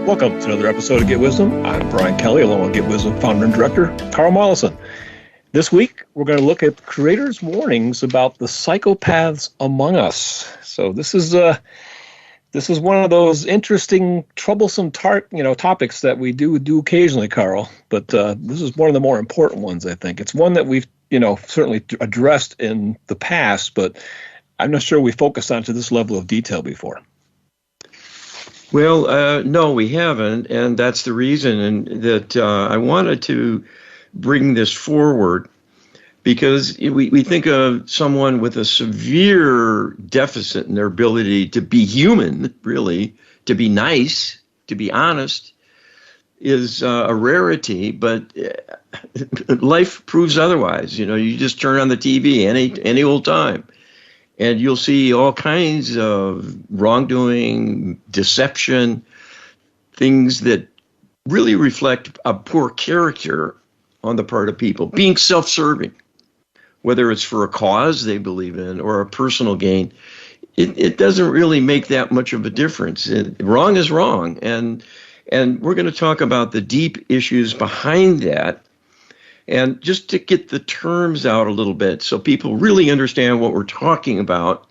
Welcome to another episode of Get Wisdom. I'm Brian Kelly, along with Get Wisdom founder and director, Carl Mollison. This week, we're going to look at creators' warnings about the psychopaths among us. So this is one of those interesting, troublesome topics that we do occasionally, Carl. But this is one of the more important ones, I think. It's one that we've certainly addressed in the past, but I'm not sure we focused on to this level of detail before. Well, no, we haven't, and that's the reason that I wanted to bring this forward, because we think of someone with a severe deficit in their ability to be human, really, to be nice, to be honest, is a rarity, but life proves otherwise. You just turn on the TV any old time, and you'll see all kinds of wrongdoing, deception, things that really reflect a poor character on the part of people, being self-serving, whether it's for a cause they believe in or a personal gain. It doesn't really make that much of a difference. Wrong is wrong, and we're going to talk about the deep issues behind that. And just to get the terms out a little bit so people really understand what we're talking about,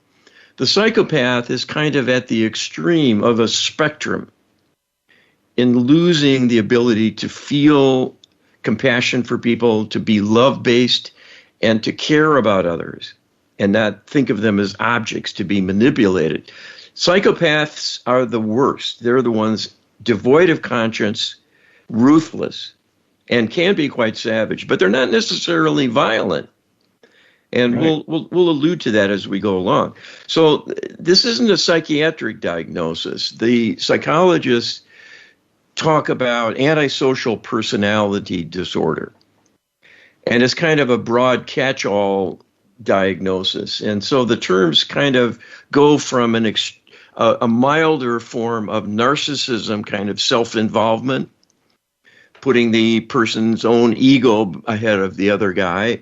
the psychopath is kind of at the extreme of a spectrum in losing the ability to feel compassion for people, to be love-based, and to care about others, and not think of them as objects to be manipulated. Psychopaths are the worst. They're the ones devoid of conscience, ruthless, and can be quite savage, but they're not necessarily violent. And right. We'll allude to that as we go along. So this isn't a psychiatric diagnosis. The psychologists talk about antisocial personality disorder, and it's kind of a broad catch-all diagnosis. And so the terms kind of go from a milder form of narcissism, kind of self-involvement, putting the person's own ego ahead of the other guy,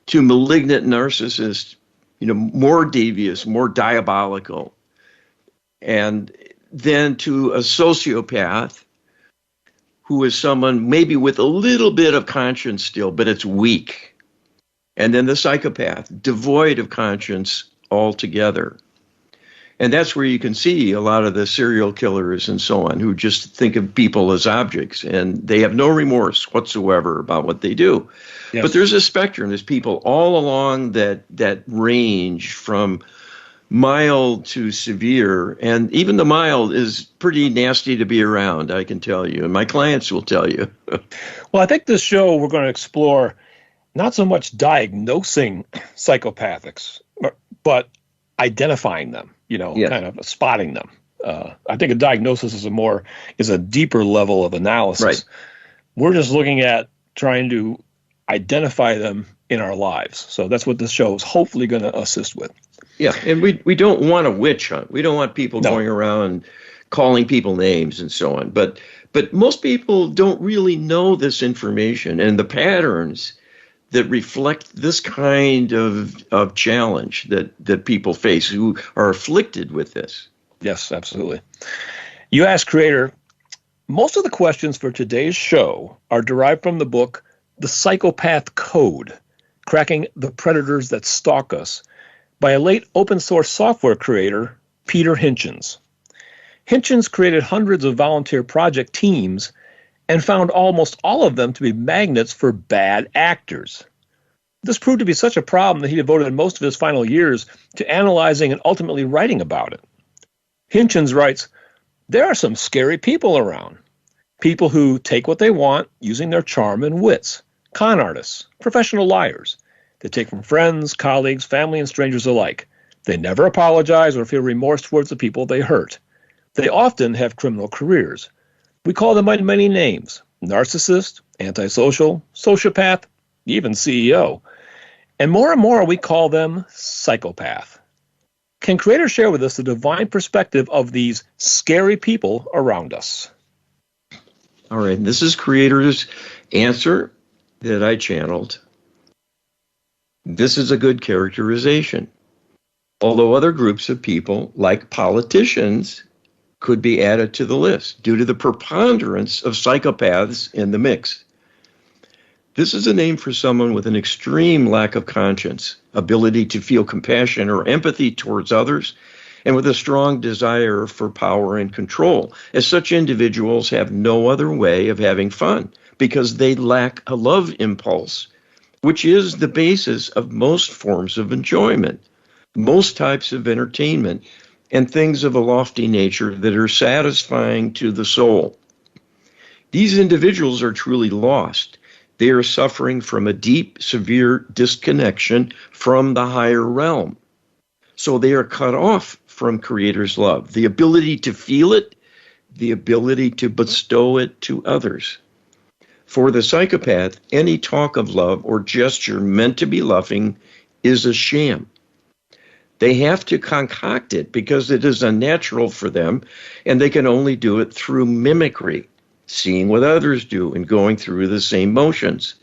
to malignant narcissist, more devious, more diabolical, and then to a sociopath, who is someone maybe with a little bit of conscience still, but it's weak. And then the psychopath, devoid of conscience altogether. And that's where you can see a lot of the serial killers and so on, who just think of people as objects, and they have no remorse whatsoever about what they do. Yes. But there's a spectrum. There's people all along that range from mild to severe, and even the mild is pretty nasty to be around, I can tell you, and my clients will tell you. Well, I think this show we're going to explore not so much diagnosing psychopathics, but identifying them. Kind of spotting them. I think a diagnosis is a deeper level of analysis. Right. We're just looking at trying to identify them in our lives. So that's what this show is hopefully going to assist with. Yeah, and we don't want a witch hunt. We don't want people going around calling people names and so on. But most people don't really know this information and the patterns that reflect this kind of challenge that people face who are afflicted with this. Yes, absolutely. You asked Creator, most of the questions for today's show are derived from the book, The Psychopath Code, Cracking the Predators That Stalk Us, by a late open source software creator, Peter Hitchens. Hitchens created hundreds of volunteer project teams and found almost all of them to be magnets for bad actors. This proved to be such a problem that he devoted most of his final years to analyzing and ultimately writing about it. Hitchens writes, "There are some scary people around. People who take what they want using their charm and wits. Con artists, professional liars. They take from friends, colleagues, family, and strangers alike. They never apologize or feel remorse towards the people they hurt. They often have criminal careers. We call them by many names: narcissist, antisocial, sociopath, even CEO. And more we call them psychopath. Can Creator share with us the divine perspective of these scary people around us?" All right, this is Creator's answer that I channeled. This is a good characterization. Although other groups of people, like politicians, could be added to the list due to the preponderance of psychopaths in the mix. This is a name for someone with an extreme lack of conscience, ability to feel compassion or empathy towards others, and with a strong desire for power and control, as such individuals have no other way of having fun because they lack a love impulse, which is the basis of most forms of enjoyment, most types of entertainment, and things of a lofty nature that are satisfying to the soul. These individuals are truly lost. They are suffering from a deep, severe disconnection from the higher realm. So they are cut off from Creator's love, the ability to feel it, the ability to bestow it to others. For the psychopath, any talk of love or gesture meant to be loving is a sham. They have to concoct it because it is unnatural for them, and they can only do it through mimicry, seeing what others do and going through the same motions.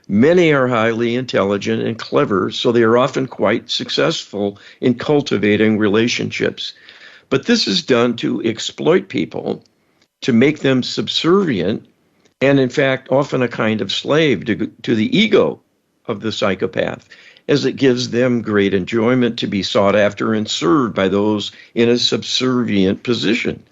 Many are highly intelligent and clever, so they are often quite successful in cultivating relationships. But this is done to exploit people, to make them subservient, and in fact, often a kind of slave to the ego of the psychopath, as it gives them great enjoyment to be sought after and served by those in a subservient position.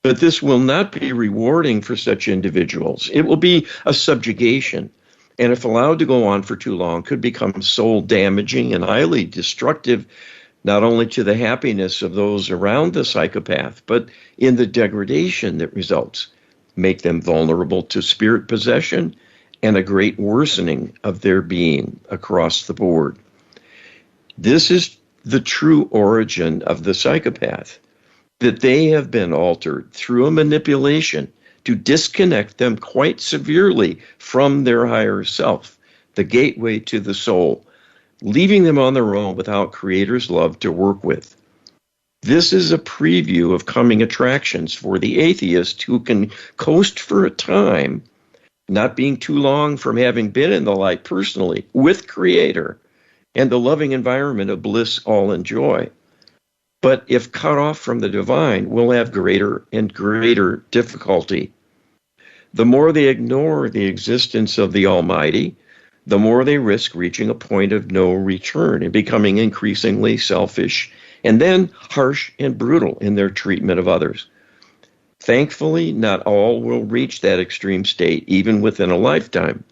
But this will not be rewarding for such individuals. It will be a subjugation, and if allowed to go on for too long, could become soul damaging and highly destructive, not only to the happiness of those around the psychopath, but in the degradation that results, make them vulnerable to spirit possession and a great worsening of their being across the board. This is the true origin of the psychopath, that they have been altered through a manipulation to disconnect them quite severely from their higher self, the gateway to the soul, leaving them on their own without Creator's love to work with. This is a preview of coming attractions for the atheist who can coast for a time, not being too long from having been in the light personally with Creator and the loving environment of bliss all enjoy. But if cut off from the divine, will have greater and greater difficulty. The more they ignore the existence of the Almighty, the more they risk reaching a point of no return and becoming increasingly selfish and then harsh and brutal in their treatment of others. Thankfully, not all will reach that extreme state, even within a lifetime.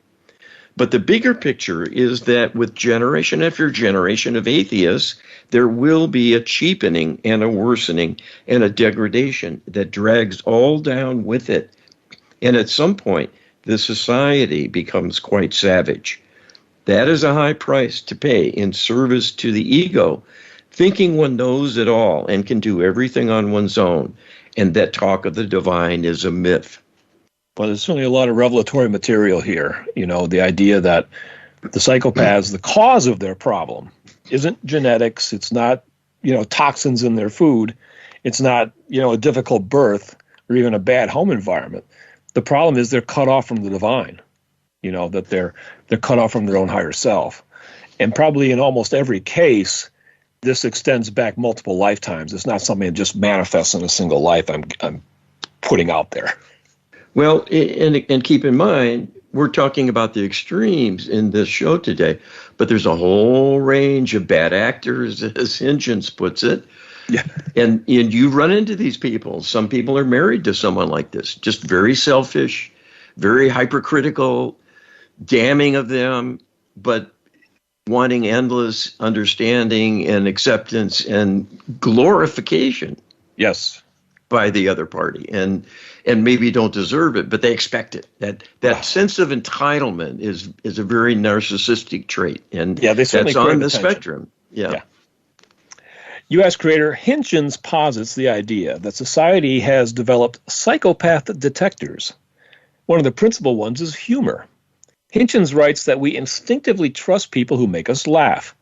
But the bigger picture is that with generation after generation of atheists, there will be a cheapening and a worsening and a degradation that drags all down with it. And at some point, the society becomes quite savage. That is a high price to pay in service to the ego, thinking one knows it all and can do everything on one's own, and that talk of the divine is a myth. Well, there's certainly a lot of revelatory material here. You know, the idea that the psychopaths, the cause of their problem isn't genetics. It's not, toxins in their food. It's not, a difficult birth or even a bad home environment. The problem is they're cut off from the divine, that they're cut off from their own higher self. And probably in almost every case, this extends back multiple lifetimes. It's not something that just manifests in a single life I'm putting out there. Well, and keep in mind, we're talking about the extremes in this show today, but there's a whole range of bad actors, as Hinchins puts it. Yeah. And you run into these people. Some people are married to someone like this, just very selfish, very hypercritical, damning of them, but wanting endless understanding and acceptance and glorification. Yes. By the other party, and maybe don't deserve it, but they expect it. That sense of entitlement is a very narcissistic trait, and that's on the spectrum. Yeah. U.S. creator Hinchins posits the idea that society has developed psychopath detectors. One of the principal ones is humor. Hinchins writes that we instinctively trust people who make us laugh.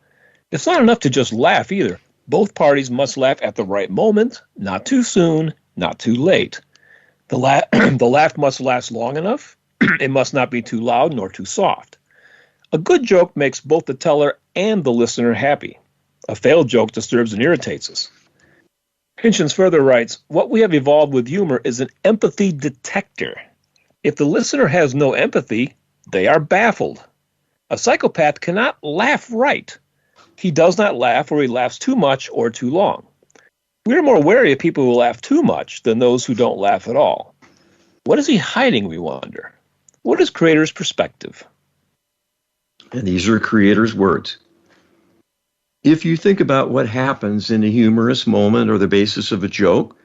It's not enough to just laugh either. Both parties must laugh at the right moment, not too soon, not too late. The laugh must last long enough. It must not be too loud nor too soft. A good joke makes both the teller and the listener happy. A failed joke disturbs and irritates us. Hinchins further writes, what we have evolved with humor is an empathy detector. If the listener has no empathy, they are baffled. A psychopath cannot laugh right. He does not laugh, or he laughs too much or too long. We are more wary of people who laugh too much than those who don't laugh at all. What is he hiding, we wonder? What is Creator's perspective? And these are Creator's words. If you think about what happens in a humorous moment or the basis of a joke,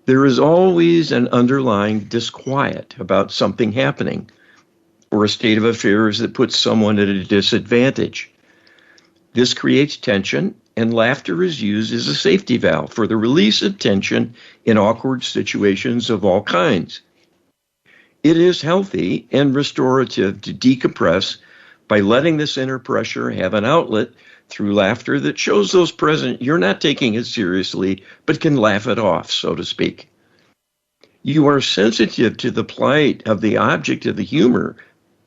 there is always an underlying disquiet about something happening or a state of affairs that puts someone at a disadvantage. This creates tension, and laughter is used as a safety valve for the release of tension in awkward situations of all kinds. It is healthy and restorative to decompress by letting this inner pressure have an outlet through laughter that shows those present you're not taking it seriously, but can laugh it off, so to speak. You are sensitive to the plight of the object of the humor,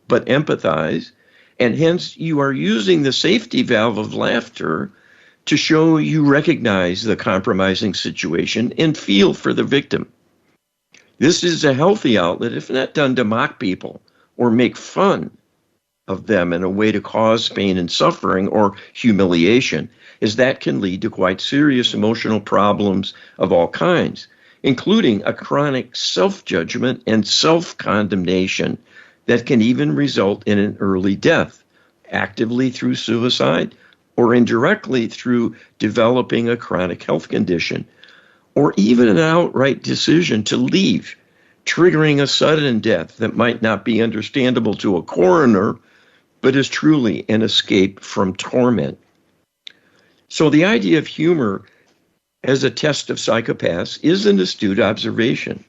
but empathize, and hence you are using the safety valve of laughter to show you recognize the compromising situation and feel for the victim. This is a healthy outlet if not done to mock people or make fun of them in a way to cause pain and suffering or humiliation, as that can lead to quite serious emotional problems of all kinds, including a chronic self-judgment and self-condemnation that can even result in an early death, actively through suicide or indirectly through developing a chronic health condition, or even an outright decision to leave, triggering a sudden death that might not be understandable to a coroner, but is truly an escape from torment. So the idea of humor as a test of psychopaths is an astute observation.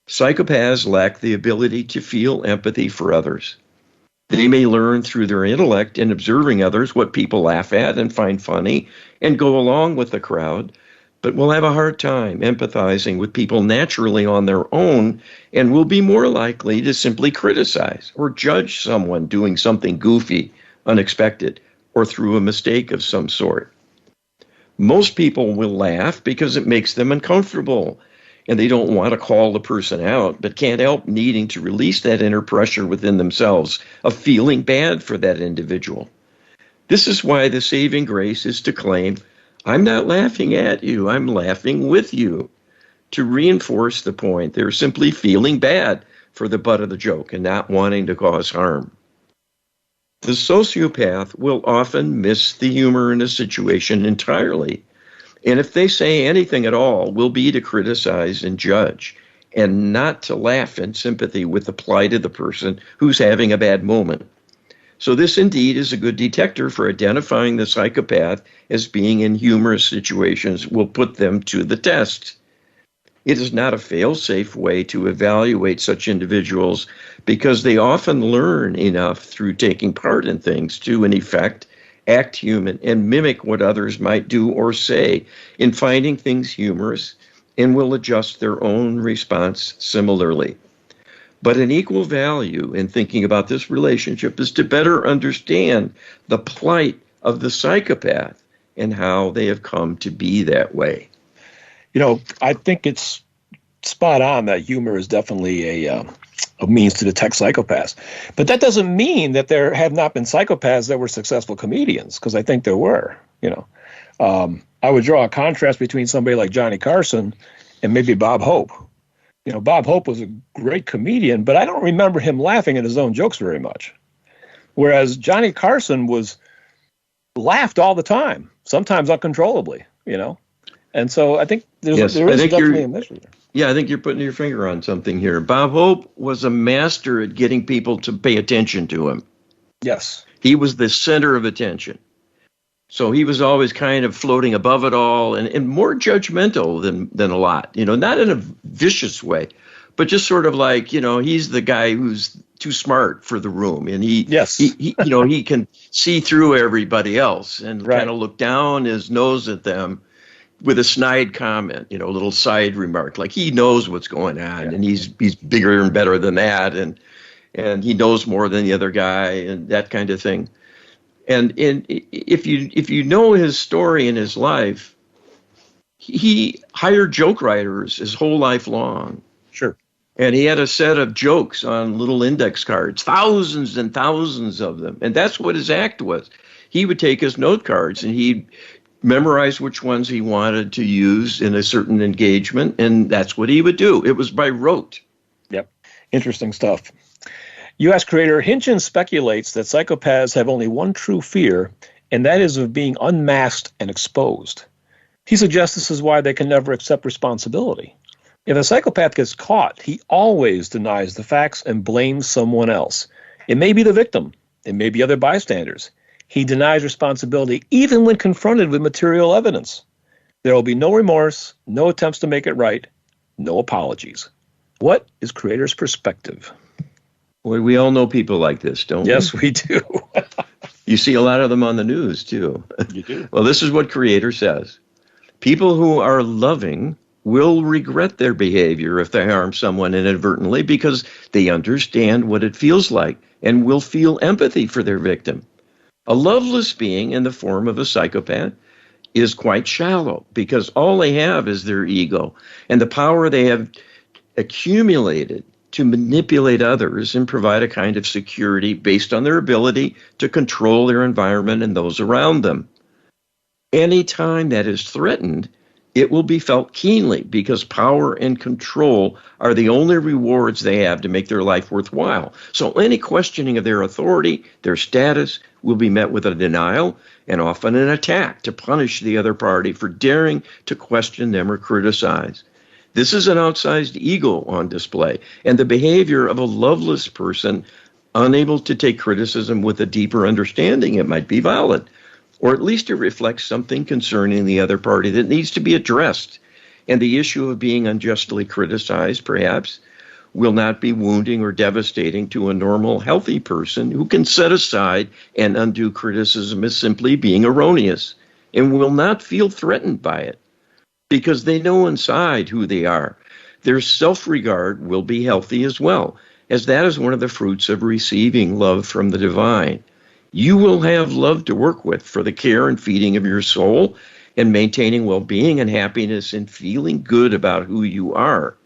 Psychopaths lack the ability to feel empathy for others. They may learn through their intellect in observing others what people laugh at and find funny and go along with the crowd, but will have a hard time empathizing with people naturally on their own and will be more likely to simply criticize or judge someone doing something goofy, unexpected, or through a mistake of some sort. Most people will laugh because it makes them uncomfortable, and they don't want to call the person out, but can't help needing to release that inner pressure within themselves of feeling bad for that individual. This is why the saving grace is to claim, I'm not laughing at you, I'm laughing with you, to reinforce the point they're simply feeling bad for the butt of the joke and not wanting to cause harm. The sociopath will often miss the humor in a situation entirely, and if they say anything at all, will be to criticize and judge, and not to laugh in sympathy with the plight of the person who's having a bad moment. So this indeed is a good detector for identifying the psychopath as being in humorous situations will put them to the test. It is not a fail-safe way to evaluate such individuals because they often learn enough through taking part in things to, in effect, act human and mimic what others might do or say in finding things humorous and will adjust their own response similarly. But an equal value in thinking about this relationship is to better understand the plight of the psychopath and how they have come to be that way. You know, I think it's spot on that humor is definitely a means to detect psychopaths. But that doesn't mean that there have not been psychopaths that were successful comedians, because I think there were, you know. I would draw a contrast between somebody like Johnny Carson and maybe Bob Hope. You know, Bob Hope was a great comedian, but I don't remember him laughing at his own jokes very much. Whereas Johnny Carson laughed all the time, sometimes uncontrollably, you know. And so I think there is definitely a mystery there. Yeah, I think you're putting your finger on something here. Bob Hope was a master at getting people to pay attention to him. Yes. He was the center of attention. So he was always kind of floating above it all and more judgmental than a lot, you know, not in a vicious way, but just sort of like, you know, he's the guy who's too smart for the room. And he you know, he can see through everybody else and kind of look down his nose at them with a snide comment, you know, a little side remark, like he knows what's going on and he's bigger and better than that. And he knows more than the other guy and that kind of thing. And if you know his story and his life, he hired joke writers his whole life long. Sure. And he had a set of jokes on little index cards, thousands and thousands of them. And that's what his act was. He would take his note cards and he'd memorize which ones he wanted to use in a certain engagement. And that's what he would do. It was by rote. Yep. Interesting stuff. U.S. creator Hinchins speculates that psychopaths have only one true fear, and that is of being unmasked and exposed. He suggests this is why they can never accept responsibility. If a psychopath gets caught, he always denies the facts and blames someone else. It may be the victim. It may be other bystanders. He denies responsibility even when confronted with material evidence. There will be no remorse, no attempts to make it right, no apologies. What is creator's perspective? Well, we all know people like this, don't we? Yes, we do. You see a lot of them on the news, too. You do. Well, this is what creator says. People who are loving will regret their behavior if they harm someone inadvertently because they understand what it feels like and will feel empathy for their victim. A loveless being in the form of a psychopath is quite shallow because all they have is their ego and the power they have accumulated to manipulate others and provide a kind of security based on their ability to control their environment and those around them. Any time that is threatened, it will be felt keenly because power and control are the only rewards they have to make their life worthwhile. So any questioning of their authority, their status, will be met with a denial and often an attack to punish the other party for daring to question them or criticize. This is an outsized ego on display, and the behavior of a loveless person unable to take criticism with a deeper understanding, it might be valid. Or at least it reflects something concerning the other party that needs to be addressed. And the issue of being unjustly criticized, perhaps, will not be wounding or devastating to a normal, healthy person who can set aside and undo criticism as simply being erroneous and will not feel threatened by it because they know inside who they are. Their self-regard will be healthy as well, as that is one of the fruits of receiving love from the divine. You will have love to work with for the care and feeding of your soul and maintaining well-being and happiness and feeling good about who you are.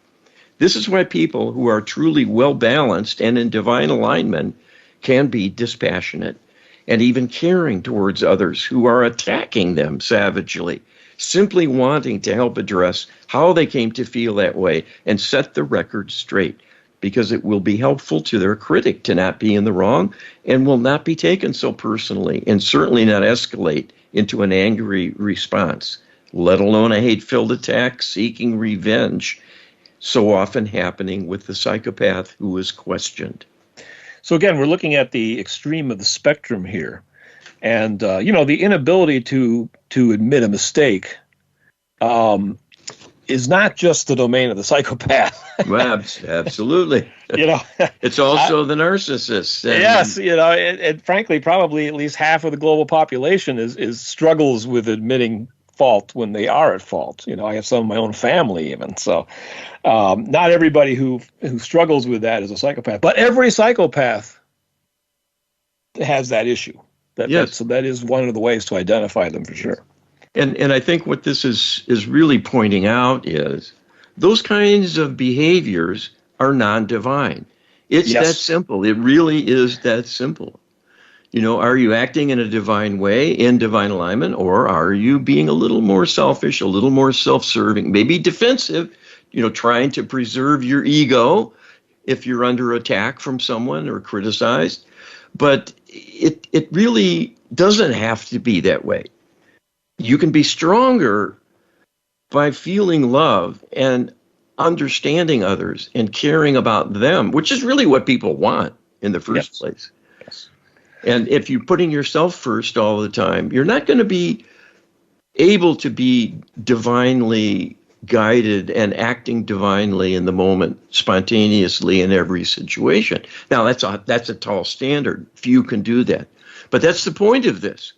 This is why people who are truly well-balanced and in divine alignment can be dispassionate and even caring towards others who are attacking them savagely, simply wanting to help address how they came to feel that way and set the record straight, because it will be helpful to their critic to not be in the wrong and will not be taken so personally and certainly not escalate into an angry response, let alone a hate-filled attack seeking revenge, so often happening with the psychopath who is questioned. So again, we're looking at the extreme of the spectrum here. And, the inability to admit a mistake is not just the domain of the psychopath. Well, absolutely. It's also the narcissist. Yes, and frankly, probably at least half of the global population is struggles with admitting fault when they are at fault. I have some of my own family even. So not everybody who struggles with that is a psychopath, but every psychopath has that issue. So that is one of the ways to identify them for sure. And I think what this is really pointing out is those kinds of behaviors are non-divine. It's that simple. It really is that simple. Are you acting in a divine way, in divine alignment, or are you being a little more selfish, a little more self-serving, maybe defensive, trying to preserve your ego if you're under attack from someone or criticized? But it really doesn't have to be that way. You can be stronger by feeling love and understanding others and caring about them, which is really what people want in the first place. Yes. And if you're putting yourself first all the time, you're not going to be able to be divinely guided and acting divinely in the moment, spontaneously in every situation. Now, that's a tall standard. Few can do that. But that's the point of this,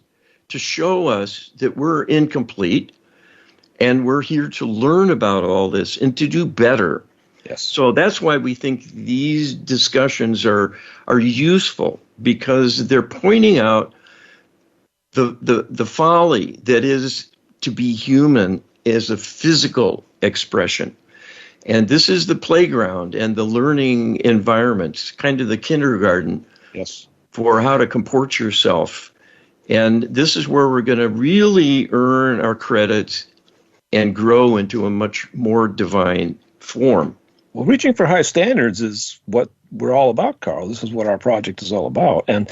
to show us that we're incomplete and we're here to learn about all this and to do better. Yes. So that's why we think these discussions are useful, because they're pointing out the folly that is to be human as a physical expression. And this is the playground and the learning environment, kind of the kindergarten Yes. for how to comport yourself. And this is where we're going to really earn our credits and grow into a much more divine form. Well, reaching for high standards is what we're all about, Carl. This is what our project is all about. And,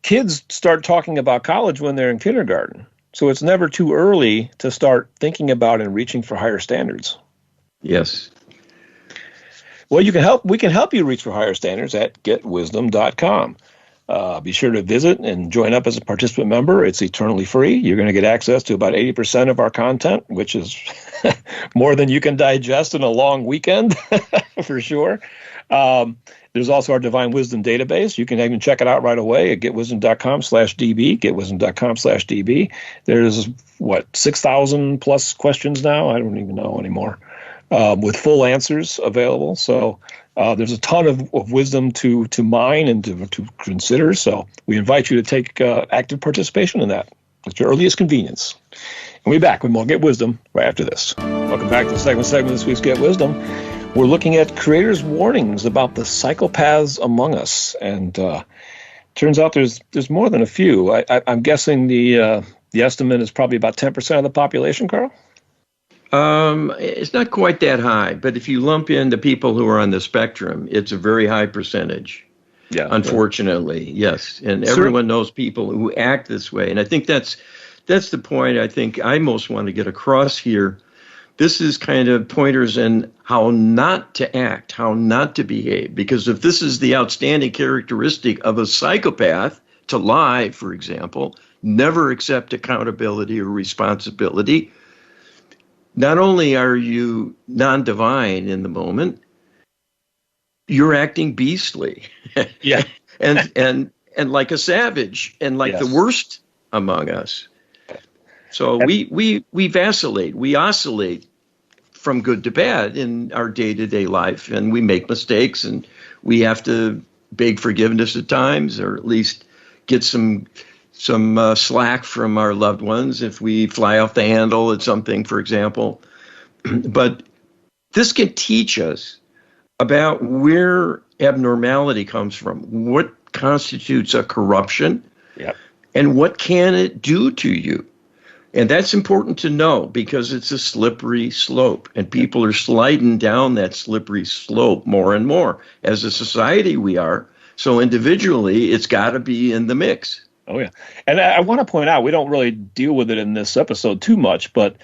kids start talking about college when they're in kindergarten. So it's never too early to start thinking about and reaching for higher standards. Yes. Well, we can help you reach for higher standards at getwisdom.com. Be sure to visit and join up as a participant member. It's eternally free. You're going to get access to about 80% of our content, which is more than you can digest in a long weekend, for sure. There's also our Divine Wisdom database. You can even check it out right away at getwisdom.com/db, getwisdom.com/db. There's, 6,000 plus questions now? I don't even know anymore, with full answers available. So there's a ton of wisdom to mine and to consider. So we invite you to take active participation in that at your earliest convenience. And we'll be back with more Get Wisdom right after this. Welcome back to the second segment of this week's Get Wisdom. We're looking at creators' warnings about the psychopaths among us. And turns out there's more than a few. I'm guessing the estimate is probably about 10% of the population, Carl? It's not quite that high, but if you lump in the people who are on the spectrum, it's a very high percentage. Yeah, unfortunately, yes. And everyone knows people who act this way. And I think that's the point I think I most want to get across here. This is kind of pointers in how not to act, how not to behave. Because if this is the outstanding characteristic of a psychopath, to lie, for example, never accept accountability or responsibility, not only are you non-divine in the moment, you're acting beastly. Yeah. and like a savage and like the worst among us. So we vacillate, we oscillate from good to bad in our day-to-day life, and we make mistakes, and we have to beg forgiveness at times, or at least get some slack from our loved ones if we fly off the handle at something, for example. But this can teach us about where abnormality comes from, what constitutes a corruption, and what can it do to you. And that's important to know because it's a slippery slope, and people are sliding down that slippery slope more and more. As a society, we are. So individually, it's got to be in the mix. Oh, yeah. And I want to point out, we don't really deal with it in this episode too much, but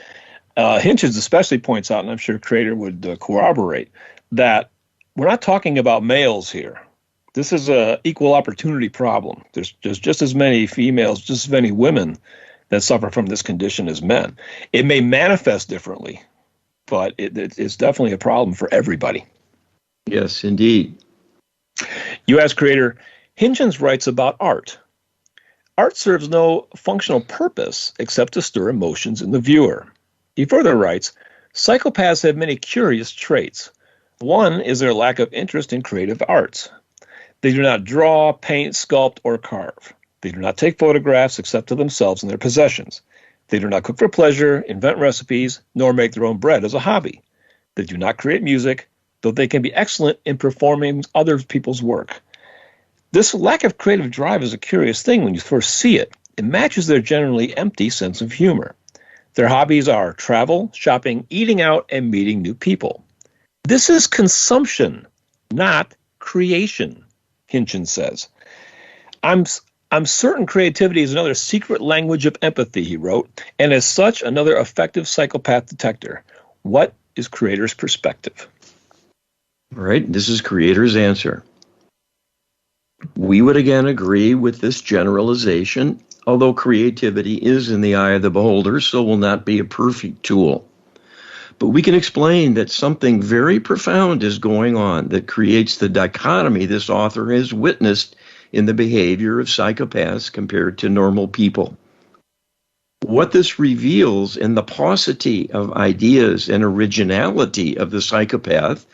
Hinchins especially points out, and I'm sure Crater would corroborate, that we're not talking about males here. This is a equal opportunity problem. There's just as many females, just as many women that suffer from this condition as men. It may manifest differently, but it's definitely a problem for everybody. Yes, indeed. You ask Creator, Hinchins writes about art. Art serves no functional purpose except to stir emotions in the viewer. He further writes, psychopaths have many curious traits. One is their lack of interest in creative arts. They do not draw, paint, sculpt, or carve. They do not take photographs except to themselves and their possessions. They do not cook for pleasure, invent recipes, nor make their own bread as a hobby. They do not create music, though they can be excellent in performing other people's work. This lack of creative drive is a curious thing when you first see it. It matches their generally empty sense of humor. Their hobbies are travel, shopping, eating out, and meeting new people. This is consumption, not creation, Hinchins says. I'm certain creativity is another secret language of empathy, he wrote, and as such, another effective psychopath detector. What is Creator's perspective? All right, this is Creator's answer. We would again agree with this generalization, although creativity is in the eye of the beholder, so will not be a perfect tool. But we can explain that something very profound is going on that creates the dichotomy this author has witnessed in the behavior of psychopaths compared to normal people. What this reveals in the paucity of ideas and originality of the psychopath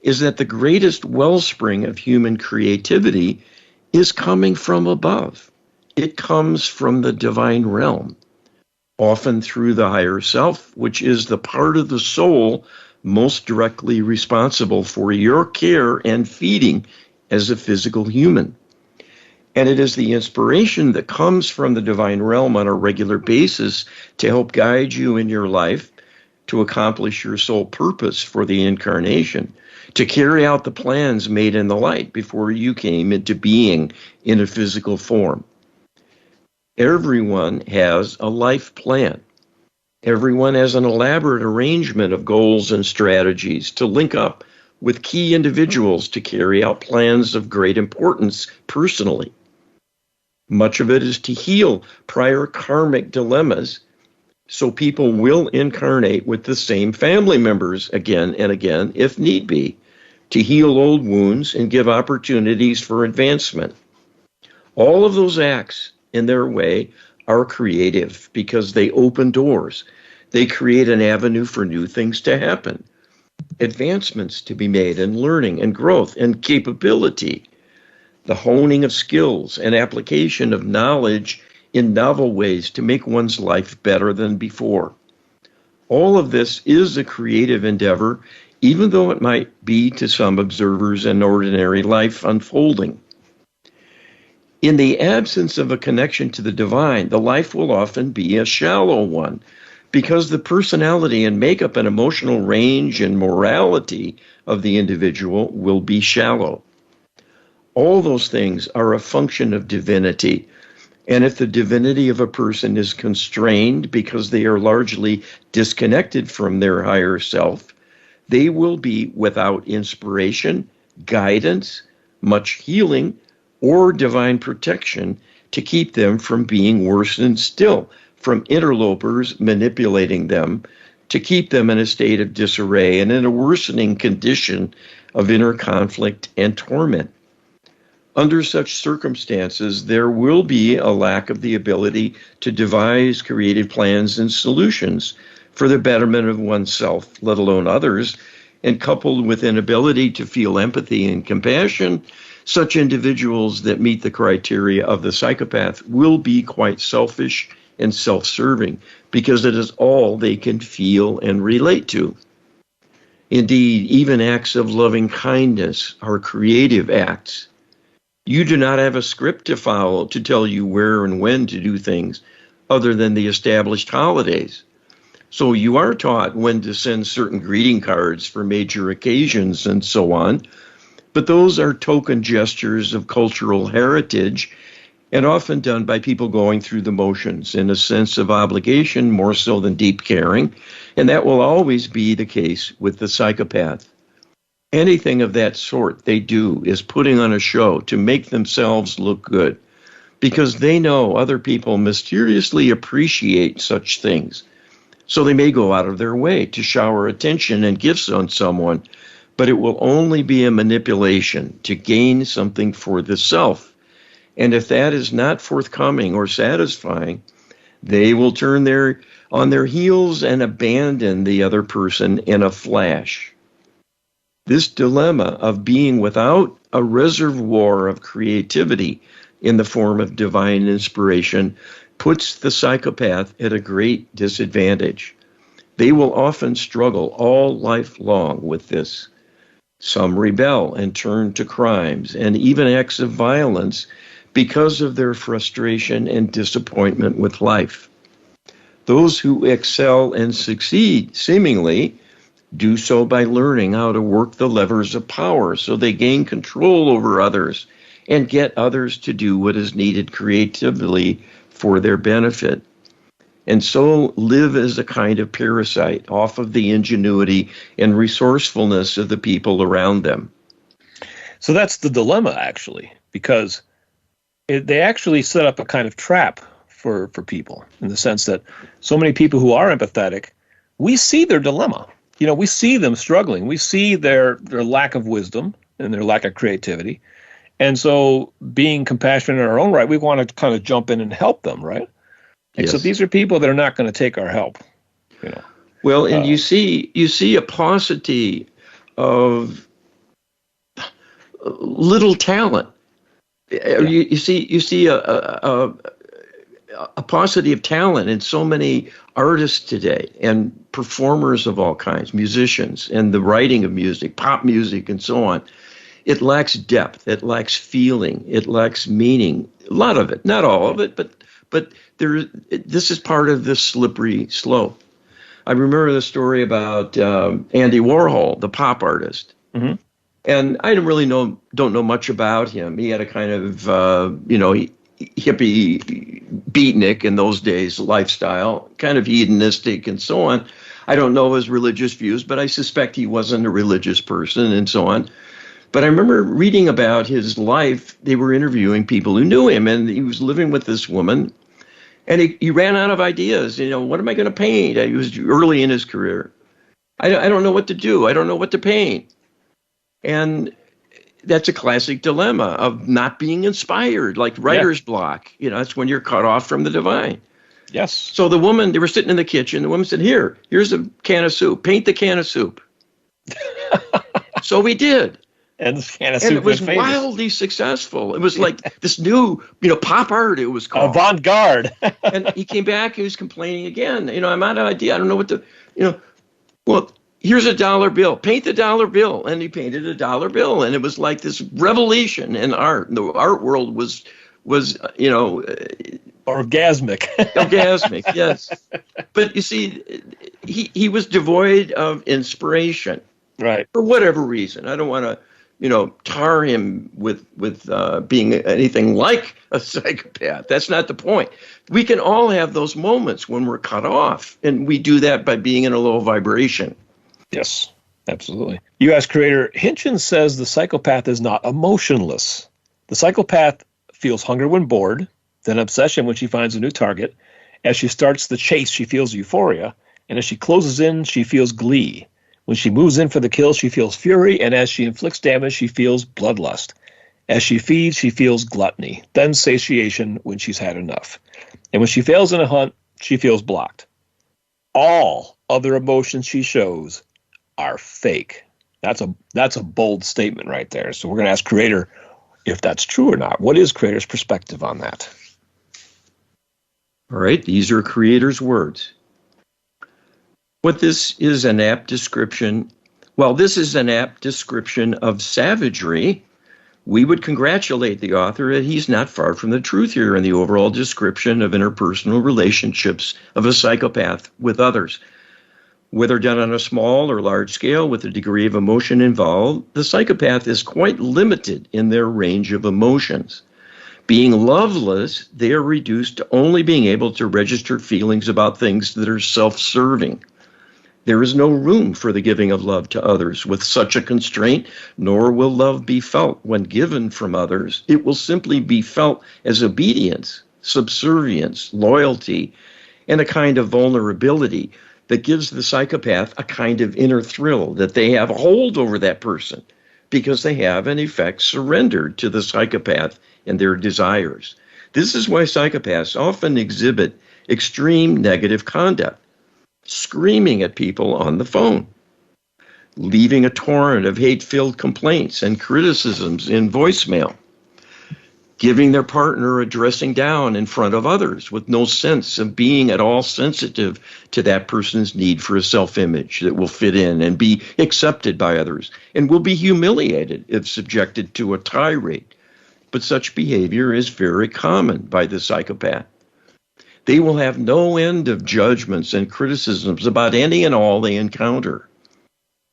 is that the greatest wellspring of human creativity is coming from above. It comes from the divine realm. often through the higher self, which is the part of the soul most directly responsible for your care and feeding as a physical human. And it is the inspiration that comes from the divine realm on a regular basis to help guide you in your life to accomplish your sole purpose for the incarnation, to carry out the plans made in the light before you came into being in a physical form. Everyone has a life plan. Everyone has an elaborate arrangement of goals and strategies to link up with key individuals to carry out plans of great importance personally. Much of it is to heal prior karmic dilemmas, so people will incarnate with the same family members again and again, if need be, to heal old wounds and give opportunities for advancement. All of those acts, in their way, are creative because they open doors. They create an avenue for new things to happen, advancements to be made in learning and growth and capability, the honing of skills and application of knowledge in novel ways to make one's life better than before. All of this is a creative endeavor, even though it might be to some observers an ordinary life unfolding. In the absence of a connection to the divine, the life will often be a shallow one, because the personality and makeup and emotional range and morality of the individual will be shallow. All those things are a function of divinity. And if the divinity of a person is constrained because they are largely disconnected from their higher self, they will be without inspiration, guidance, much healing, or divine protection to keep them from being worsened still, from interlopers manipulating them, to keep them in a state of disarray and in a worsening condition of inner conflict and torment. Under such circumstances, there will be a lack of the ability to devise creative plans and solutions for the betterment of oneself, let alone others, and coupled with inability to feel empathy and compassion, such individuals that meet the criteria of the psychopath will be quite selfish and self-serving because it is all they can feel and relate to. Indeed, even acts of loving kindness are creative acts. You do not have a script to follow to tell you where and when to do things other than the established holidays. So you are taught when to send certain greeting cards for major occasions and so on, but those are token gestures of cultural heritage and often done by people going through the motions in a sense of obligation more so than deep caring, and that will always be the case with the psychopath. Anything of that sort they do is putting on a show to make themselves look good because they know other people mysteriously appreciate such things. So they may go out of their way to shower attention and gifts on someone, but it will only be a manipulation to gain something for the self. And if that is not forthcoming or satisfying, they will turn on their heels and abandon the other person in a flash. This dilemma of being without a reservoir of creativity in the form of divine inspiration puts the psychopath at a great disadvantage. They will often struggle all life long with this. Some rebel and turn to crimes and even acts of violence because of their frustration and disappointment with life. Those who excel and succeed, seemingly, do so by learning how to work the levers of power so they gain control over others and get others to do what is needed creatively for their benefit. And so live as a kind of parasite off of the ingenuity and resourcefulness of the people around them. So that's the dilemma, actually, because they actually set up a kind of trap for people in the sense that so many people who are empathetic, we see their dilemma. We see them struggling. We see their lack of wisdom and their lack of creativity. And so being compassionate in our own right, we want to kind of jump in and help them, right? Yes. So these are people that are not going to take our help. Well, and you see a paucity of little talent. Yeah. You see a a paucity of talent in so many artists today and performers of all kinds, musicians, and the writing of music, pop music, and so on. It lacks depth. It lacks feeling. It lacks meaning. A lot of it, not all of it, but this is part of this slippery slope. I remember the story about Andy Warhol, the pop artist. Mm-hmm. And I don't know much about him. He had a kind of, hippie beatnik in those days lifestyle, kind of hedonistic and so on. I don't know his religious views, but I suspect he wasn't a religious person and so on. But I remember reading about his life. They were interviewing people who knew him, and he was living with this woman. And he ran out of ideas. What am I going to paint? He was early in his career. I don't know what to do. I don't know what to paint. And that's a classic dilemma of not being inspired, like writer's block. That's when you're cut off from the divine. Yes. So they were sitting in the kitchen. The woman said, here's a can of soup. Paint the can of soup. So we did. And this can of soup it was wildly successful. It was like this new, pop art, it was called. Avant-garde. And he came back, he was complaining again. I'm out of idea. I don't know what to, well, here's a dollar bill. Paint the dollar bill. And he painted a dollar bill. And it was like this revelation in art. The art world was orgasmic. Orgasmic, yes. But you see, he was devoid of inspiration. Right. For whatever reason. I don't want to, tar him with being anything like a psychopath. That's not the point. We can all have those moments when we're cut off. And we do that by being in a low vibration. Yes, absolutely. U.S. creator Hinchins says the psychopath is not emotionless. The psychopath feels hunger when bored, then obsession when she finds a new target. As she starts the chase, she feels euphoria. And as she closes in, she feels glee. When she moves in for the kill, she feels fury. And as she inflicts damage, she feels bloodlust. As she feeds, she feels gluttony, then satiation when she's had enough. And when she fails in a hunt, she feels blocked. All other emotions she shows are fake. That's a bold statement right there. So we're going to ask creator if that's true or not. What is creator's perspective on that? All right, these are creator's words. What this is an apt description. Well, this is an apt description of savagery. We would congratulate the author that he's not far from the truth here in the overall description of interpersonal relationships of a psychopath with others. Whether done on a small or large scale with a degree of emotion involved, the psychopath is quite limited in their range of emotions. Being loveless, they are reduced to only being able to register feelings about things that are self-serving. There is no room for the giving of love to others with such a constraint, nor will love be felt when given from others. It will simply be felt as obedience, subservience, loyalty, and a kind of vulnerability that gives the psychopath a kind of inner thrill that they have a hold over that person because they have, in effect, surrendered to the psychopath and their desires. This is why psychopaths often exhibit extreme negative conduct. Screaming at people on the phone, leaving a torrent of hate-filled complaints and criticisms in voicemail, giving their partner a dressing down in front of others with no sense of being at all sensitive to that person's need for a self-image that will fit in and be accepted by others, and will be humiliated if subjected to a tirade. But such behavior is very common by the psychopath. They will have no end of judgments and criticisms about any and all they encounter.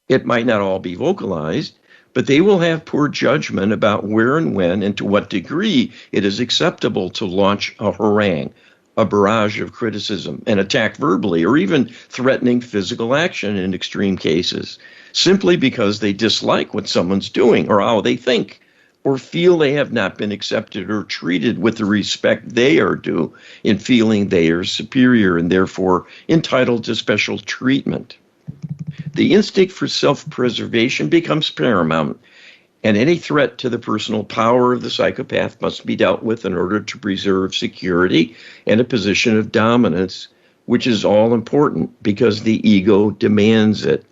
It might not all be vocalized, but they will have poor judgment about where and when and to what degree it is acceptable to launch a harangue, a barrage of criticism, and attack verbally, or even threatening physical action in extreme cases, simply because they dislike what someone's doing or how they think, or feel they have not been accepted or treated with the respect they are due in feeling they are superior and therefore entitled to special treatment. The instinct for self-preservation becomes paramount, and any threat to the personal power of the psychopath must be dealt with in order to preserve security and a position of dominance, which is all important because the ego demands it.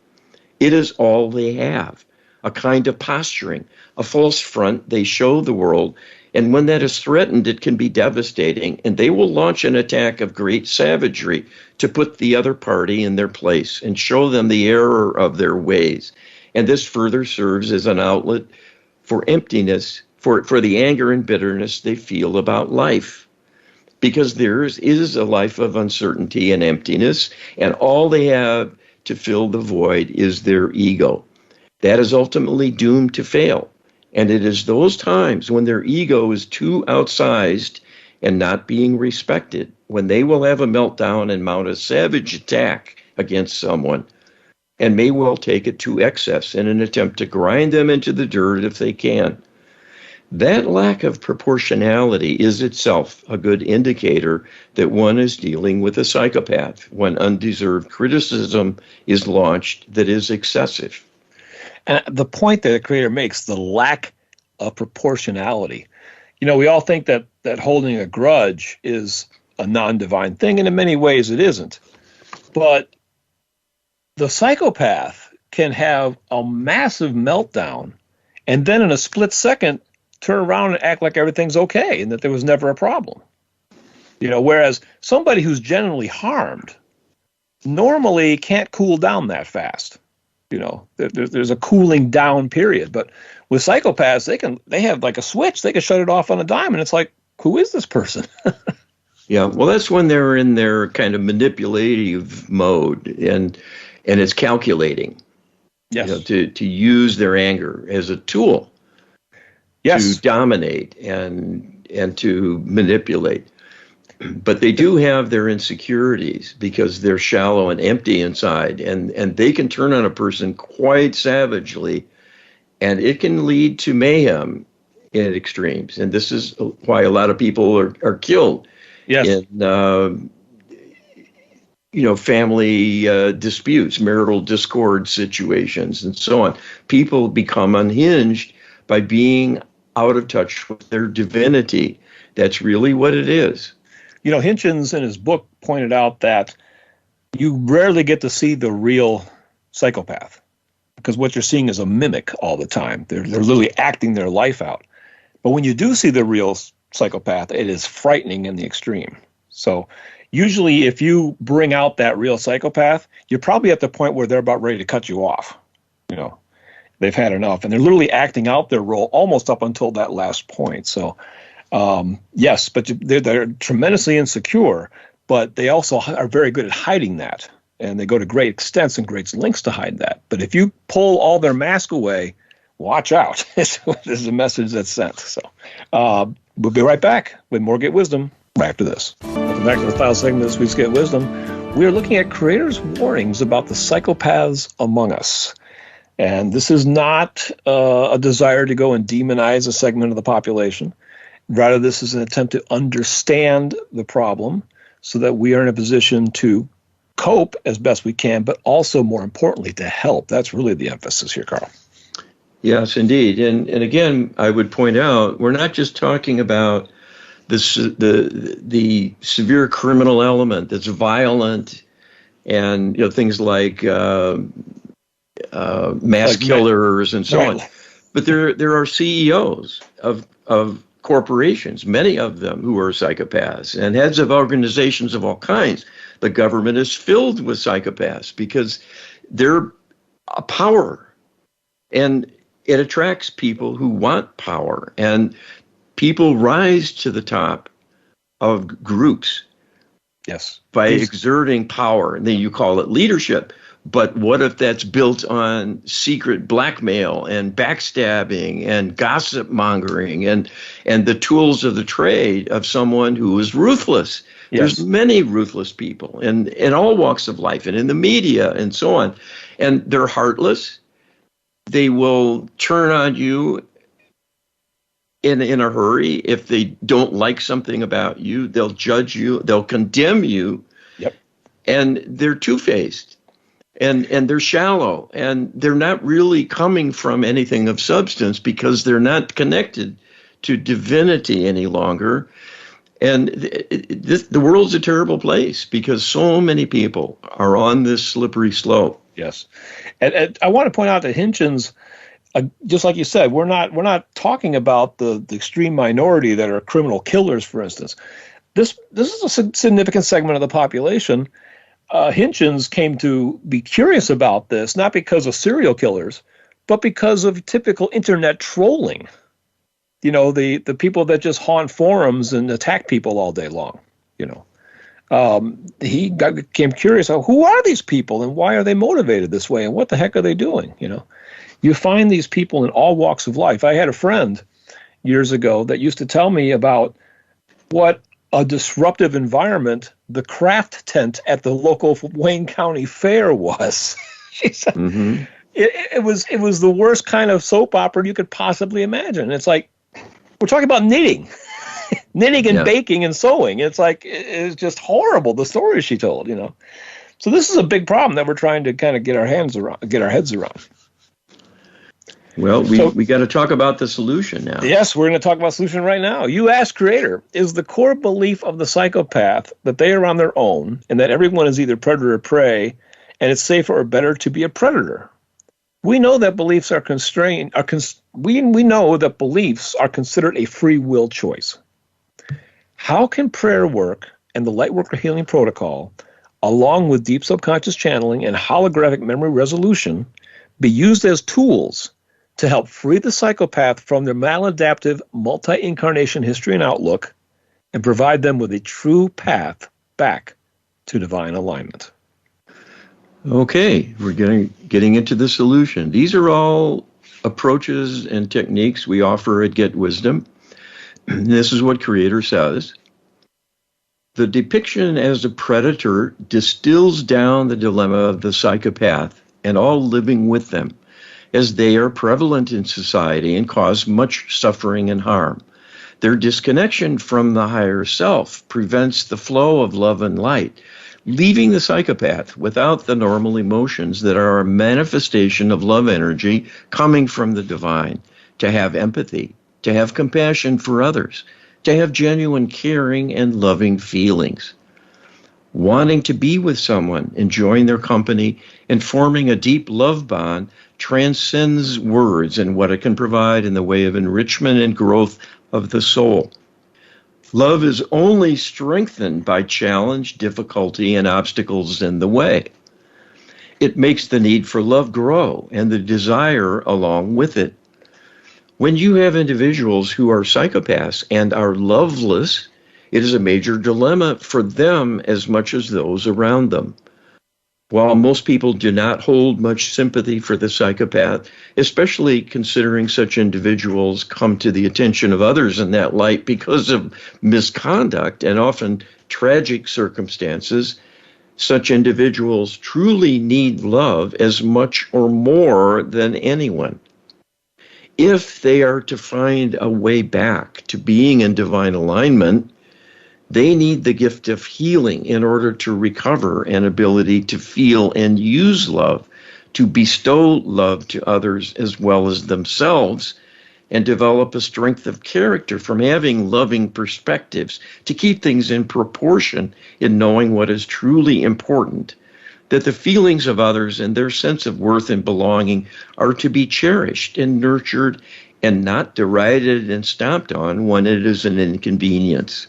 It is all they have. A kind of posturing, a false front they show the world And when that is threatened, it can be devastating. And they will launch an attack of great savagery to put the other party in their place and show them the error of their ways. And this further serves as an outlet for emptiness, for the anger and bitterness they feel about life. Because theirs is a life of uncertainty and emptiness, and all they have to fill the void is their ego. That is ultimately doomed to fail. And it is those times when their ego is too outsized and not being respected, when they will have a meltdown and mount a savage attack against someone, and may well take it to excess in an attempt to grind them into the dirt if they can. That lack of proportionality is itself a good indicator that one is dealing with a psychopath when undeserved criticism is launched that is excessive. And the point that the creator makes, the lack of proportionality. You know, we all think that holding a grudge is a non-divine thing, and in many ways it isn't. But the psychopath can have a massive meltdown and then in a split second turn around and act like everything's okay and that there was never a problem. You know, whereas somebody who's genuinely harmed normally can't cool down that fast. You know, there's a cooling down period. But with psychopaths, they have like a switch. They can shut it off on a dime, and it's like, who is this person? Yeah, well, that's when they're in their kind of manipulative mode, and it's calculating. Yes. You know, to use their anger as a tool. Yes. To dominate and to manipulate. But they do have their insecurities because they're shallow and empty inside, and they can turn on a person quite savagely, and it can lead to mayhem in extremes. And this is why a lot of people are killed. Yes. In family disputes, marital discord situations, and so on. People become unhinged by being out of touch with their divinity. That's really what it is. You know, Hitchens in his book pointed out that you rarely get to see the real psychopath because what you're seeing is a mimic all the time. They're literally acting their life out. But when you do see the real psychopath, it is frightening in the extreme. So usually if you bring out that real psychopath, you're probably at the point where they're about ready to cut you off. You know, they've had enough, and they're literally acting out their role almost up until that last point. So yes, but they're tremendously insecure, but they also are very good at hiding that, and they go to great extents and great lengths to hide that. But if you pull all their mask away, watch out. This is a message that's sent. So we'll be right back with more Get Wisdom right after this. Welcome back to the final segment of this week's Get Wisdom. We are looking at creators' warnings about the psychopaths among us. And this is not a desire to go and demonize a segment of the population. Rather, this is an attempt to understand the problem so that we are in a position to cope as best we can, but also, more importantly, to help. That's really the emphasis here, Carl. Yes, indeed. And again, I would point out, we're not just talking about the severe criminal element that's violent and things like mass killers and so on. But there are CEOs of corporations, many of them who are psychopaths, and heads of organizations of all kinds. The government is filled with psychopaths because they're a power, and it attracts people who want power, and people rise to the top of groups. Yes, by exerting power, and then you call it leadership. But what if that's built on secret blackmail and backstabbing and gossip mongering and the tools of the trade of someone who is ruthless? Yes. There's many ruthless people in all walks of life and in the media and so on. And they're heartless. They will turn on you in a hurry. If they don't like something about you, they'll judge you, they'll condemn you. Yep. And they're two-faced. And they're shallow, and they're not really coming from anything of substance because they're not connected to divinity any longer. And the world's a terrible place because so many people are on this slippery slope. Yes. And I want to point out that Hitchens just like you said, we're not talking about the extreme minority that are criminal killers, for instance. This is a significant segment of the population. Hitchens came to be curious about this, not because of serial killers, but because of typical internet trolling. The people that just haunt forums and attack people all day long. He became curious. Who are these people, and why are they motivated this way, and what the heck are they doing? You find these people in all walks of life. I had a friend years ago that used to tell me about what a disruptive environment the craft tent at the local Wayne County Fair was. She said it was the worst kind of soap opera you could possibly imagine. It's like, we're talking about knitting and baking and sewing. It's like, it's just horrible, the stories she told, So this is a big problem that we're trying to kind of get our heads around. Well, we got to talk about the solution now. Yes, we're going to talk about the solution right now. You asked Creator, is the core belief of the psychopath that they are on their own and that everyone is either predator or prey, and it's safer or better to be a predator? We know that beliefs are constrained. We know that beliefs are considered a free will choice. How can prayer work and the Lightworker Healing Protocol, along with deep subconscious channeling and holographic memory resolution, be used as tools to help free the psychopath from their maladaptive multi-incarnation history and outlook, and provide them with a true path back to divine alignment? Okay, we're getting into the solution. These are all approaches and techniques we offer at Get Wisdom. This is what Creator says. The depiction as a predator distills down the dilemma of the psychopath and all living with them, as they are prevalent in society and cause much suffering and harm. Their disconnection from the higher self prevents the flow of love and light, leaving the psychopath without the normal emotions that are a manifestation of love energy coming from the divine, to have empathy, to have compassion for others, to have genuine caring and loving feelings. Wanting to be with someone, enjoying their company, and forming a deep love bond transcends words and what it can provide in the way of enrichment and growth of the soul. Love is only strengthened by challenge, difficulty, and obstacles in the way. It makes the need for love grow and the desire along with it. When you have individuals who are psychopaths and are loveless, it is a major dilemma for them as much as those around them. While most people do not hold much sympathy for the psychopath, especially considering such individuals come to the attention of others in that light because of misconduct and often tragic circumstances, such individuals truly need love as much or more than anyone. If they are to find a way back to being in divine alignment, they need the gift of healing in order to recover an ability to feel and use love, to bestow love to others as well as themselves, and develop a strength of character from having loving perspectives, to keep things in proportion in knowing what is truly important, that the feelings of others and their sense of worth and belonging are to be cherished and nurtured and not derided and stomped on when it is an inconvenience.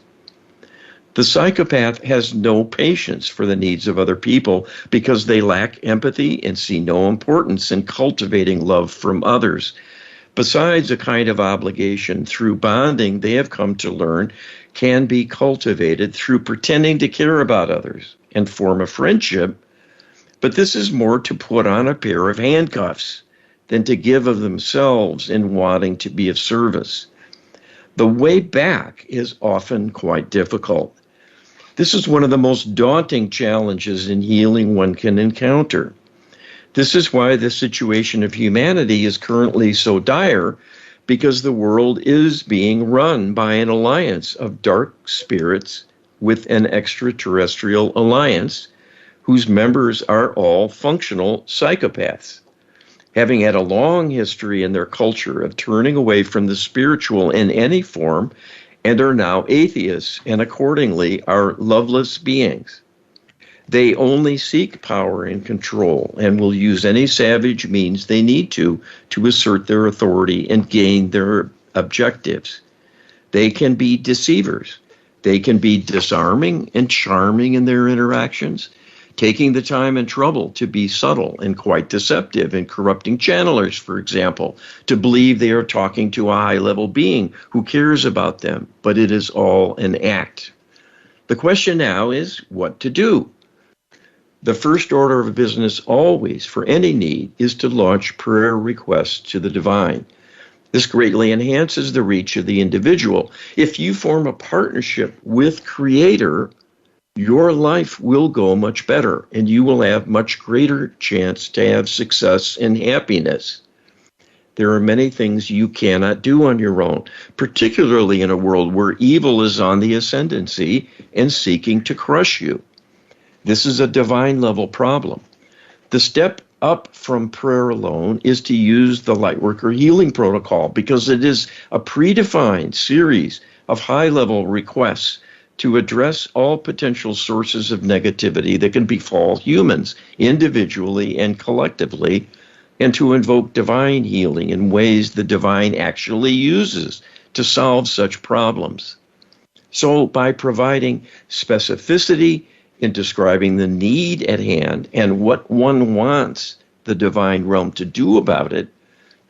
The psychopath has no patience for the needs of other people because they lack empathy and see no importance in cultivating love from others. Besides, a kind of obligation through bonding they have come to learn can be cultivated through pretending to care about others and form a friendship, but this is more to put on a pair of handcuffs than to give of themselves in wanting to be of service. The way back is often quite difficult. This is one of the most daunting challenges in healing one can encounter. This is why the situation of humanity is currently so dire, because the world is being run by an alliance of dark spirits with an extraterrestrial alliance, whose members are all functional psychopaths, having had a long history in their culture of turning away from the spiritual in any form, and are now atheists and accordingly are loveless beings. They only seek power and control and will use any savage means they need to assert their authority and gain their objectives. They can be deceivers. They can be disarming and charming in their interactions, taking the time and trouble to be subtle and quite deceptive and corrupting channelers, for example, to believe they are talking to a high-level being who cares about them, but it is all an act. The question now is what to do. The first order of business always, for any need, is to launch prayer requests to the divine. This greatly enhances the reach of the individual. If you form a partnership with Creator, your life will go much better, and you will have much greater chance to have success and happiness. There are many things you cannot do on your own, particularly in a world where evil is on the ascendancy and seeking to crush you. This is a divine level problem. The step up from prayer alone is to use the Lightworker Healing Protocol because it is a predefined series of high-level requests to address all potential sources of negativity that can befall humans individually and collectively, and to invoke divine healing in ways the divine actually uses to solve such problems. So by providing specificity in describing the need at hand and what one wants the divine realm to do about it,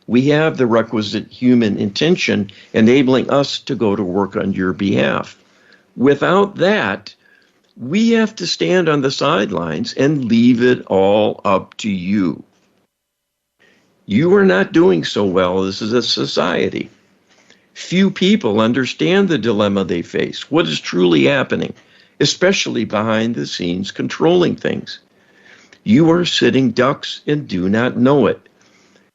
we have the requisite human intention enabling us to go to work on your behalf. Without that, we have to stand on the sidelines and leave it all up to you. You are not doing so well as a society. Few people understand the dilemma they face, what is truly happening, especially behind the scenes controlling things. You are sitting ducks and do not know it.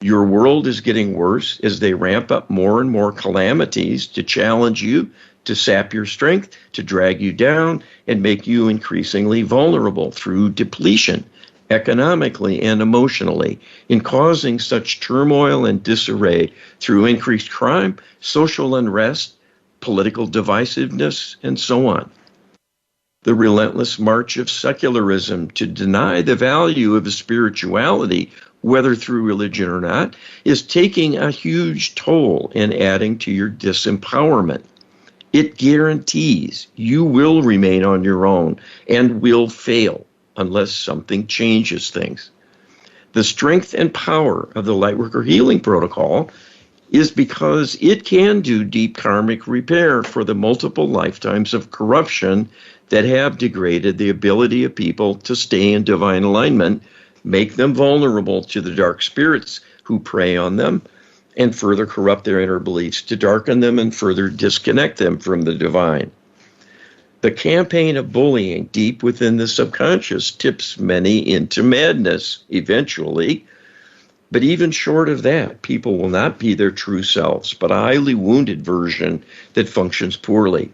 Your world is getting worse as they ramp up more and more calamities to challenge you, to sap your strength, to drag you down, and make you increasingly vulnerable through depletion, economically and emotionally, in causing such turmoil and disarray through increased crime, social unrest, political divisiveness, and so on. The relentless march of secularism to deny the value of spirituality, whether through religion or not, is taking a huge toll and adding to your disempowerment. It guarantees you will remain on your own and will fail unless something changes things. The strength and power of the Lightworker Healing Protocol is because it can do deep karmic repair for the multiple lifetimes of corruption that have degraded the ability of people to stay in divine alignment, make them vulnerable to the dark spirits who prey on them, and further corrupt their inner beliefs to darken them and further disconnect them from the divine. The campaign of bullying deep within the subconscious tips many into madness eventually, but even short of that, people will not be their true selves, but a highly wounded version that functions poorly.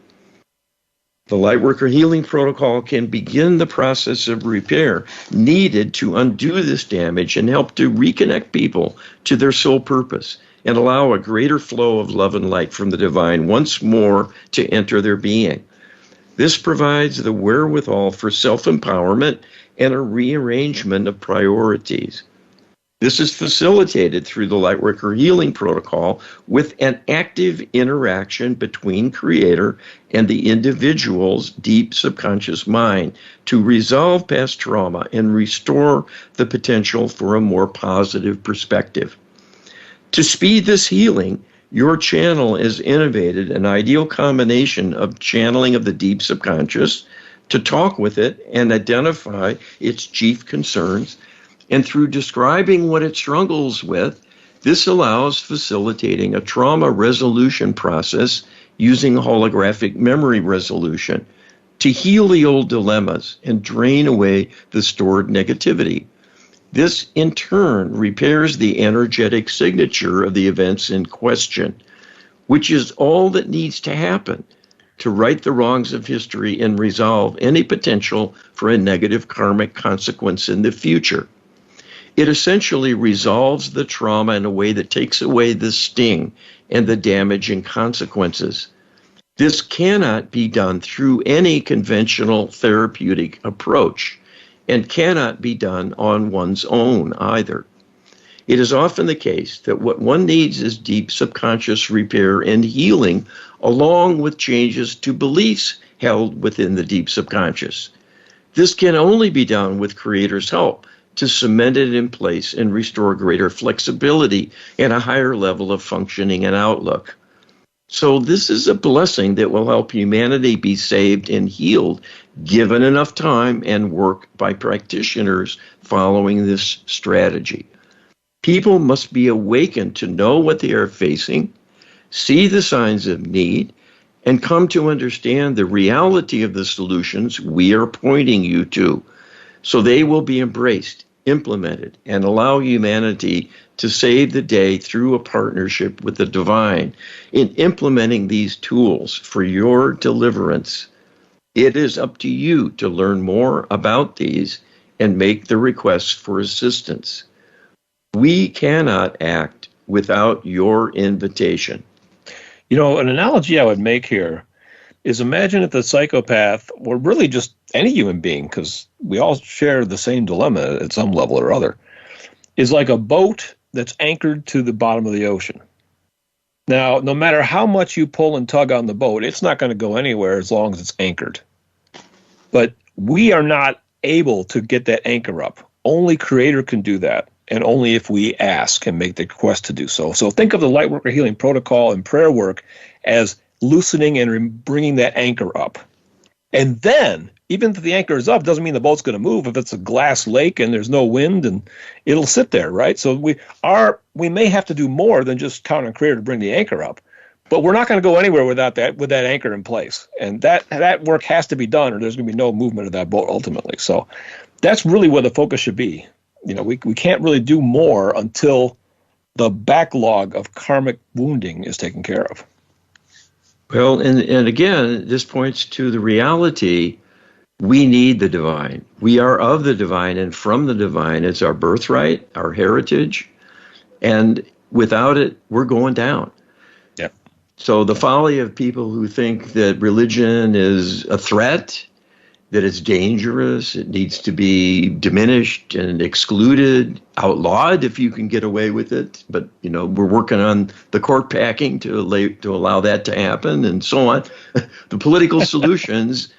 The Lightworker Healing Protocol can begin the process of repair needed to undo this damage and help to reconnect people to their soul purpose and allow a greater flow of love and light from the divine once more to enter their being. This provides the wherewithal for self-empowerment and a rearrangement of priorities. This is facilitated through the Lightworker Healing Protocol with an active interaction between Creator and the individual's deep subconscious mind to resolve past trauma and restore the potential for a more positive perspective. To speed this healing, your channel has innovated an ideal combination of channeling of the deep subconscious to talk with it and identify its chief concerns. And through describing what it struggles with, this allows facilitating a trauma resolution process using holographic memory resolution to heal the old dilemmas and drain away the stored negativity. This, in turn, repairs the energetic signature of the events in question, which is all that needs to happen to right the wrongs of history and resolve any potential for a negative karmic consequence in the future. It essentially resolves the trauma in a way that takes away the sting and the damaging consequences. This cannot be done through any conventional therapeutic approach. and cannot be done on one's own either. It is often the case that what one needs is deep subconscious repair and healing, along with changes to beliefs held within the deep subconscious. This can only be done with Creator's help to cement it in place and restore greater flexibility and a higher level of functioning and outlook. So this is a blessing that will help humanity be saved and healed, given enough time and work by practitioners following this strategy. People must be awakened to know what they are facing, see the signs of need, and come to understand the reality of the solutions we are pointing you to, so they will be embraced, implemented, and allow humanity to save the day through a partnership with the divine in implementing these tools for your deliverance. It is up to you to learn more about these and make the requests for assistance. We cannot act without your invitation. You know, an analogy I would make here is imagine if the psychopath, or really just any human being, because we all share the same dilemma at some level or other, is like a boat that's anchored to the bottom of the ocean. Now, no matter how much you pull and tug on the boat, it's not going to go anywhere as long as it's anchored. But we are not able to get that anchor up. Only Creator can do that, and only if we ask and make the request to do so. So think of the Lightworker Healing Protocol and prayer work as loosening and bringing that anchor up. And then, even if the anchor is up, doesn't mean the boat's going to move. If it's a glass lake and there's no wind, and it'll sit there, right? So we may have to do more than just count on Creator to bring the anchor up, but we're not going to go anywhere without that, with that anchor in place. And that work has to be done, or there's going to be no movement of that boat ultimately. So that's really where the focus should be. You know, we can't really do more until the backlog of karmic wounding is taken care of. Well, and again, this points to the reality. We need the divine. We are of the divine and from the divine. It's our birthright, our heritage. And without it, we're going down. Yep. So the folly of people who think that religion is a threat, that it's dangerous, it needs to be diminished and excluded, outlawed if you can get away with it. But, you know, we're working on the court packing to allow that to happen and so on. The political solutions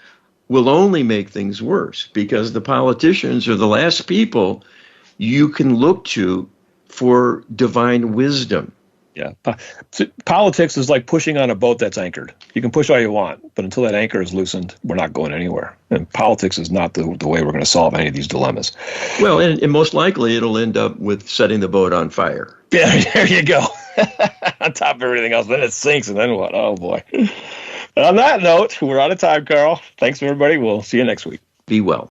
will only make things worse, because the politicians are the last people you can look to for divine wisdom. Yeah. Politics is like pushing on a boat that's anchored. You can push all you want, but until that anchor is loosened, we're not going anywhere. And politics is not the way we're going to solve any of these dilemmas. Well, and most likely it'll end up with setting the boat on fire. Yeah, there you go. On top of everything else, then it sinks, and then what? Oh, boy. On that note, we're out of time, Carl. Thanks, everybody. We'll see you next week. Be well.